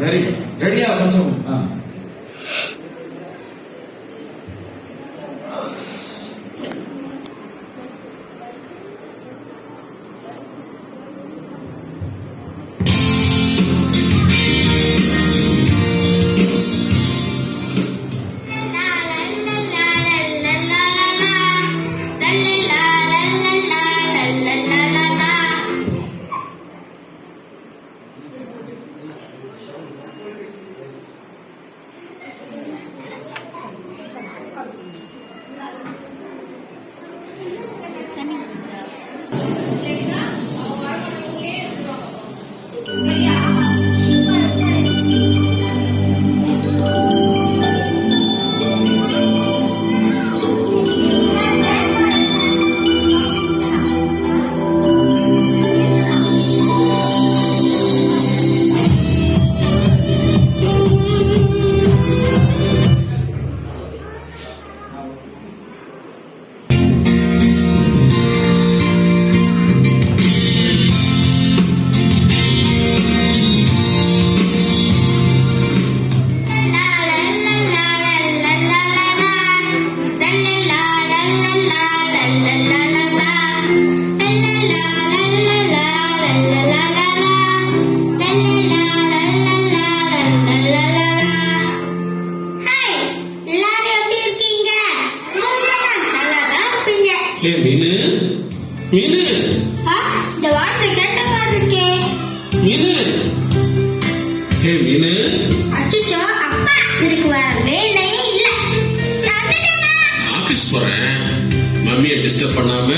Very ரெடியா கொஞ்சம் மீனு மீனு இந்த வார்த்தை கேட்ட மாதிரி இருக்கே. மீனு மீனு அச்சச்சோ அப்பா இதுக்கு வேற வேலையே இல்ல. ஆபீஸ் போறேன். மம்மியை டிஸ்டர்ப் பண்ணாம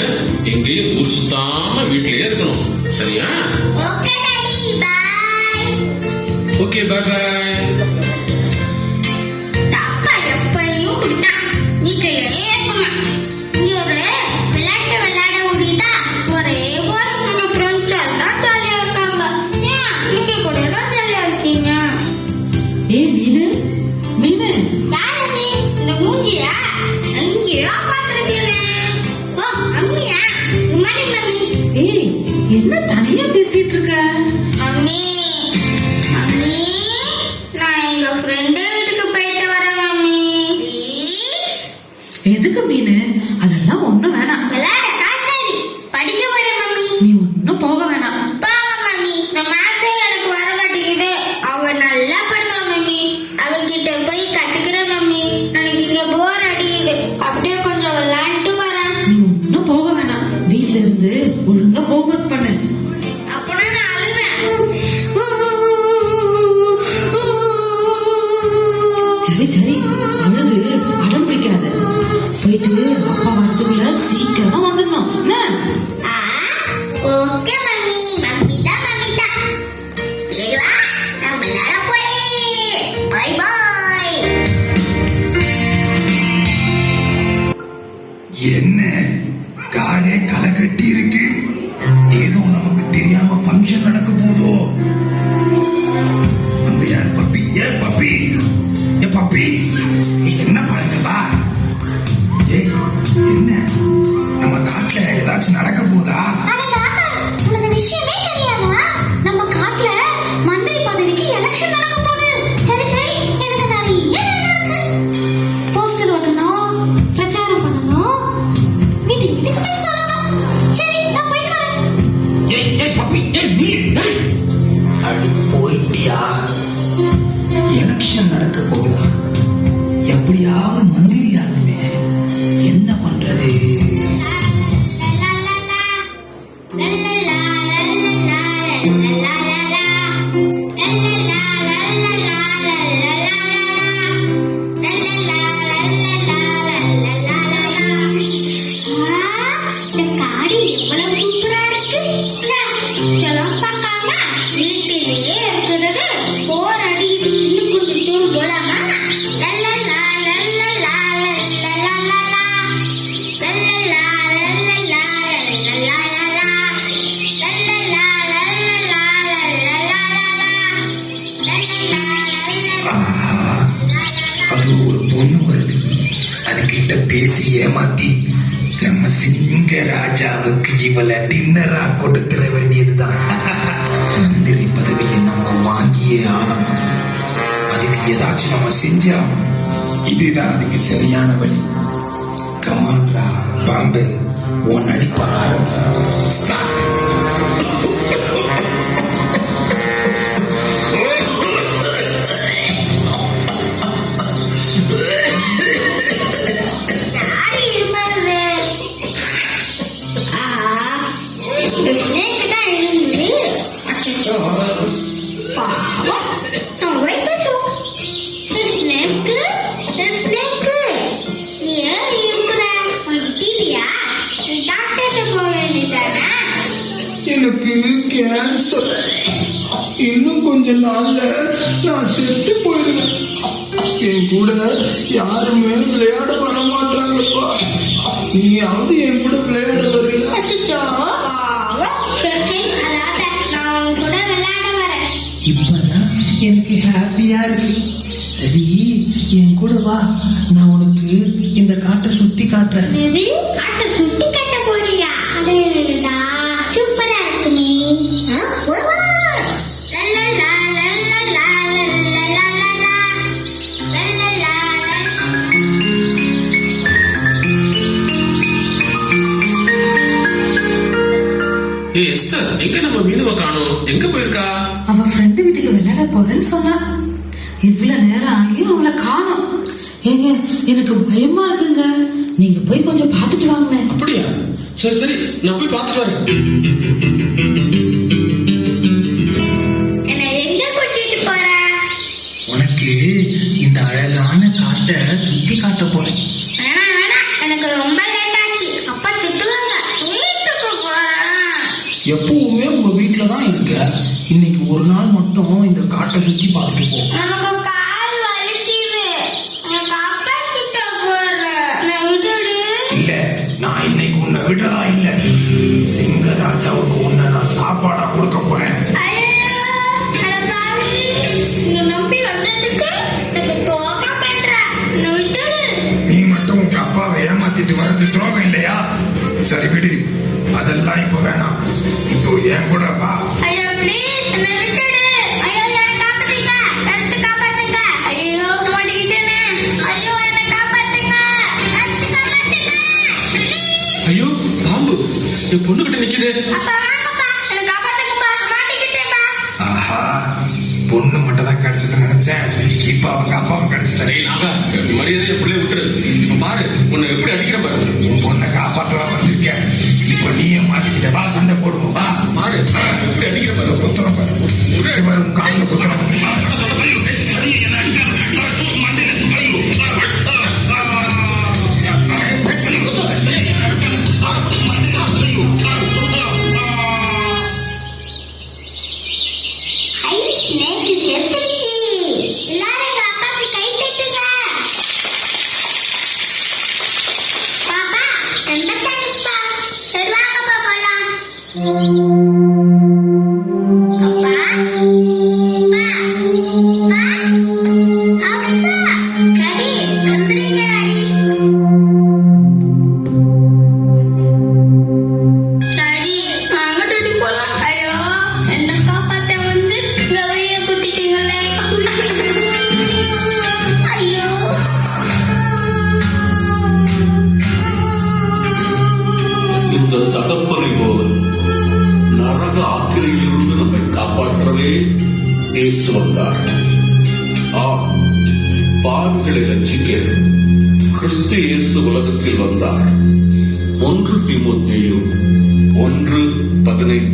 எங்கேயும் ஊர் சுத்தாம வீட்லயே இருக்கணும். சரியா? Okay daddy bye. Okay bye bye. அப்பா எப்பயும் இப்படிதான் வீட்லயே இருக்கணும். இங்க ஒரு விளையாட்டு விளையாட முடியுதா? ஒரே ஒரு நம்ம ஃப்ரெண்ட்ஸ் எல்லாம் ஜாலியா இருக்காங்க. ஏன் நீங்க கூட எல்லாம் ஜாலியா இருக்கீங்க? மீனு மீனு யாரு நீ? இந்த மூஞ்சியா எங்கேயோ பார்த்திருக்கேன். ஓ அம்மியா? Good morning mummy. என்ன தனியா பேசிட்டு இருக்க? மம்மி மம்மி நான் எங்க ஃப்ரெண்டு வீட்டுக்கு போயிட்டு வரேன் மம்மி. எதுக்கு மீனு? அதெல்லாம் ஒண்ணும் வேணாம். விளையாட காசாடி படிக்க போறேன் மம்மி. நீ ஒன்னும் போக வேணாம். பாவ மம்மி நம்ம ஆசை எனக்கு வர மாட்டேங்குது. அவ நல்லா பண்ணுவா மம்மி. அவகிட்ட போய் கத்துக்கிறேன் மம்மி. எனக்கு இங்க போர் அடிக்குது. அப்படியே கொஞ்சம் விளையாண்டு வரேன். நீ ஒன்னும் போக வேணாம். வீட்ல இருந்து ஒழுங்கா ஹோம்ஒர்க் பண்ணு. அப்பனா நான் அழுவேன். சரி சரி அழுது அடம் பிடிக்காத. போயிட்டு அப்பா வரதுக்குள்ள சீக்கிரமா வந்துடணும். என்ன? Okay mummy. மம்மி தான் மம்மி தான். ஏவா நான் விளையாட போறேன். Bye bye. என்ன காடே களை கட்டி இருக்கு. ஏதோ நமக்கு தெரியாம ஃபங்க்ஷன் நடக்க போதோ. அங்க யார் பப்பி? ஏன் பப்பி? ஏ பப்பி என்ன பண்ணுவா? ஏய் என்ன நம்ம காட்டுல ஏதாச்சும் நடக்க போதா? அட தாத்தா உனக்கு விஷயமே தெரியாதா? நம்ம காட்டுல மந்திரி பதவிக்கு எலெக்ஷன் நடக்க போகுது. சரி சரி எனக்கு நிறைய வேலை இருக்கு. போஸ்டர் ஓட்டணும், பிரச்சாரம் பண்ணணும், வீட்டுக்கு போய் சொல்லணும். சரி நான் போயிட்டு வரேன். ஏய் பப்பி நீ அடி போயிட்டியா? எலெக்ஷன் நடக்க போகுதா? எப்படியாவது மந்திரி ஆகணுமே. என்ன பண்றது? வீட்டிலேயே இருக்கிறது போர் அடிக்குது. இன்னும் கொஞ்சம் தூரம் போலாமா? அது ஒரு பொண்ணு வருது. அதுகிட்ட பேசி ஏமாத்தி நம்ம சிங்க ராஜாவுக்கு இவளை டின்னரா கொடுத்துட வேண்டியதுதான். மந்திரி பதவியை நம்ம வாங்கி ஊட்டியே ஆனமா. அதுக்கு ஏதாச்சும் நம்ம செஞ்சா இதுதான் அதுக்கு சரியான வழி. கமான்ரா பாம்பே, உன் நடிப்ப ஆரம்பி. ஸ்டார்ட். யாரு இருமாது? ஸ்னேக் தான் இருந்து. அச்சோ பாவம், நான் வைப்போம். ஸ்னேக் நீ ஏன் இருக்கிற? உனக்கு தீவியா? நீ டாக்டர்கிட்ட போக வேண்டியதானே? எனக்கு கேன்சர். இன்னும் கொஞ்ச நாள்ல நான் செத்து போயிடுவேன். என் கூட யாருமே விளையாட வர மாட்டாங்கப்பா. நீயாவது என் கூட விளையாட வர்றீங்களா? அச்சோ பாவம். சரி, அதாவது நான் உன் கூட விளையாட வரேன். இப்பதான் எனக்கு ஹாப்பியா இருக்கு. சரி, என் கூட வா, நான் உனக்கு இந்த காட்டை சுத்தி காட்டுறேன். இது காட்டை சுட்டி கட்ட போறியா? அதேடா, சூப்பரா இருக்கு நீ. லல்லலா, லல்லலா, லல்லலா, லல்லலா. ஏ எஸ்தர், எங்க நம்ம மீனுவை காணோம்? எங்க போயிருக்கா? அவ ஃப்ரெண்டு வீட்டுக்கு விளையாட போறேன்னு சொன்னா. இவ்வளவு நேரம் ஆகியும் அவளை காணோம். ஏங்க, எனக்கு பயமா இருக்குங்க. நீங்க போய் கொஞ்சம் பாத்துட்டு வாங்க. அப்படியா? சரி சரி, நான் போய் பார்த்துட்டு வரேன். என்னை எங்க கூட்டிட்டு போற? உனக்கு இந்த அழகான காட்டை சுத்தி காட்ட போறேன். வேணாம் வேணாம், எனக்கு ரொம்ப லேட் ஆச்சு. அப்பா திட்டுவாங்க. வீட்டுக்கு போறேன். எப்பவுமே உங்க வீட்டுல தான் இருக்க. இன்னைக்கு ஒரு நாள் மட்டும் இந்த காட்டை சுத்தி பார்த்துட்டு போ. எனக்கு கால் வலிக்குது. எனக்கு அப்பா கிட்ட போறேன். நான் விட்டுடு. இல்ல, நான் இன்னைக்கு உன்னை விடுறதா இல்ல. சிங்கராஜாவுக்கு உன்னை நான் சாப்பாடா கொடுக்க போறேன். ஐயோ, அட பாவி. உன்னை நம்பி வந்ததுக்கு எனக்கு துரோகம் பண்ற. என்னை விட்டுடு. நீ மட்டும் உங்க அப்பாவை ஏமாத்திட்டு வர்றது துரோகம் இல்லையா? சரி விடு, அதெல்லாம் இப்போ வேணாம். இப்போ என் கூட வா. ஐயோ ப்ளீஸ், என்னை விட்டுடு. ஐயோ, என்னை காப்பாத்துங்க. எடுத்து காப்பாத்துங்க. ஐயோ, மாட்டிக்கிட்டேனே. ஐயோ, என்னை காப்பாத்துங்க. எடுத்து காப்பாத்துங்க. Please. ஐயோ, பாம்பு என் பொண்ணு கிட்ட நிக்குது. அப்பா வாங்கப்பா, என்னை காப்பாத்துங்கப்பா. மாட்டிக்கிட்டேன்ப்பா. ஆஹா, பொண்ணு மட்டும் தான் கிடைச்சதுன்னு நினைச்சேன். இப்ப அவங்க அப்பாவும் கிடைச்சிட்டாரு. டேய் நாகா, மரியாதையை பிள்ளைய விட்டுரு. இப்ப பாரு, உன்னை எப்படி அடிக்கிற பாரு. உன் பொண்ணை காப்பாற்றலாம் வந்திருக்கேன். இப்ப நீயே மாட்டிக்கிட்ட. வா, சண்டை போடுவோம். வா பாரு, எப்படி அடிக்கிற பாரு. குத்துறோம் பாரு. இவரும் காலில் குத்துறோம். ஐ, ஸ்னேக் செத்துருச்சு. எல்லாரும் எங்க அப்பாவுக்கு கை தட்டுங்க. பாப்பா, ரொம்ப தேங்க்ஸ்ப்பா. சரி வாங்கப்பா போலாம். அப்பா, அப்பா, அப்பா, கடி, வந்துறீங்களாடி? டாடி, வாங்க டாடி போலாம். ஐயோ, என்ன காப்பாத்த வந்து இந்த வழிய குத்திட்டீங்களே. ஐயோ. இந்த தகப்பனை போல நரக ஆக்கிரையிலிருந்து நம்மை காப்பாற்றவே இயேசு வந்தார். ஆம், பாவிகளை ரட்சிக்க கிறிஸ்து இயேசு உலகத்தில் வந்தார். 1 தீமோத்தேயு 1:15.